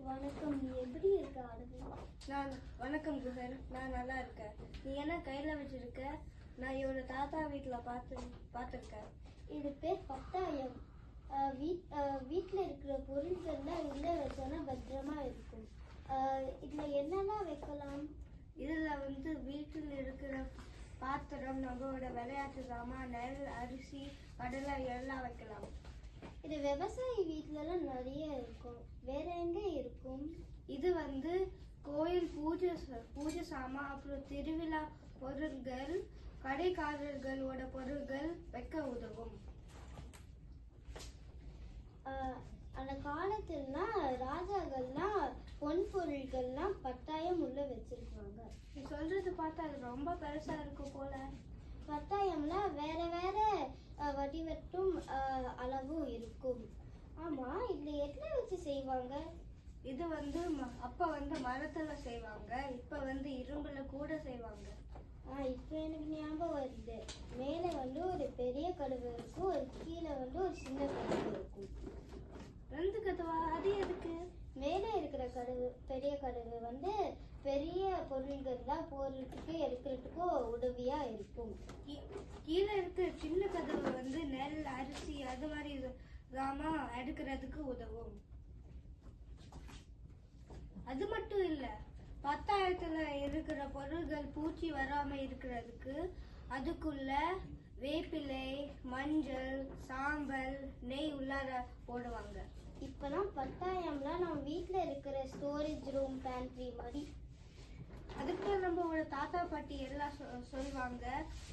வணக்கம். நீ எப்படி இருக்க ஆடுது? வணக்கம் குஹன், நான் நல்லா இருக்கேன். நீ என்ன கையில் வச்சிருக்க? நான் இவரோட தாத்தா வீட்டில் பார்த்துருக்கேன். இது பேர் பத்தாயம். வீட்டில் இருக்கிற பொருட்கள்லாம் உள்ளே வச்சோன்னா பத்திரமா இருக்கும். இதில் என்னெல்லாம் வைக்கலாம்? இதில் வீட்டில் இருக்கிற பாத்திரம், நம்மளோட விளையாட்டு சாமான், நெல், அரிசி, கடலை எல்லாம் வைக்கலாம். இது விவசாயி வீட்டிலலாம் நிறைய இருக்கும். வேற எங்க இருக்கும்? இது கோயில் பூஜை சாமான், அப்புறம் திருவிழா பொருட்கள், கடைக்காரர்களோட பொருட்கள் வைக்க உதவும். அந்த காலத்துலலாம் ராஜாக்கள்லாம் பொன் பொருட்கள்லாம் பத்தாயம் உள்ள வச்சிருக்காங்க. நீ சொல்றது பார்த்தா அது ரொம்ப பெருசா இருக்கும் போல. பத்தாயம்ல வேற வேற வடிவட்டும் அளவும் இருக்கும். ஆமா, இதுல எதுல வச்சு செய்வாங்க? இது அப்ப மரத்துல செய்வாங்க, இப்ப இரும்புல கூட செய்வாங்க. இப்ப எனக்கு ஞாபகம் வருது. மேல ஒரு பெரிய கதவு இருக்கும், ஒரு கீழே ஒரு சின்ன கதவு இருக்கும். ரெண்டு கதவா? அது எதுக்கு? மேலே இருக்கிற கதவு, பெரிய கதவு பெரிய பொருள்கள் தான் போறதுக்கு எடுக்கிறதுக்கும் உதவியா இருக்கும். கீழே இருக்கிற சின்ன கதவு நெல், அரிசி அது மாதிரி சாமான் எடுக்கிறதுக்கு உதவும். அது மட்டும் இல்ல, பத்தாயத்துல இருக்கிற பொருள்கள் பூச்சி வராம இருக்கிறதுக்கு அதுக்குள்ள வேப்பிலை, மஞ்சள், சாம்பல், நெய் உள்ளார போடுவாங்க. இப்பெல்லாம் பத்தாயம்லாம் நம்ம வீட்டுல இருக்கிற ஸ்டோரேஜ் ரூம், பேண்ட்ரி மாதிரி. அதுக்கு நம்மளோட தாத்தா பாட்டி எல்லாம் சொல்லுவாங்க,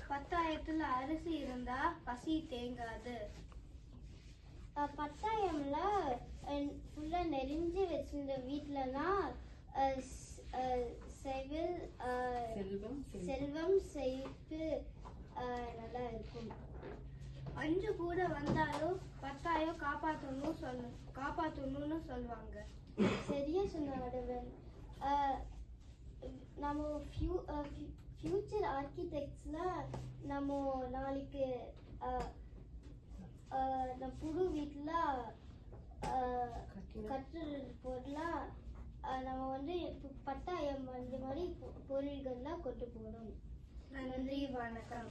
பத்தாயத்துல அரிசி இருந்தா பசி தேங்காது. பத்தாயம்ல ஃபுல்லா நெறிஞ்சு வச்சிருந்த வீட்டுலலாம் செல்வம் செழிப்பு நல்லா இருக்கும். அஞ்சு கூட வந்தாலும் பத்தாயம் காப்பாத்தணும்னு சொல்லுவாங்க. சரியா சொன்ன வடவன். நம்ம ஃபியூச்சர் ஆர்கிடெக்ட்ஸ்ல நம்ம நாளைக்கு நம்ம புது வீட்டுல கட்டுற பொருளாக நம்ம பட்டாயம் மாதிரி பொருள்கள்லாம் கொண்டு போகணும். நன்றி, வணக்கம்.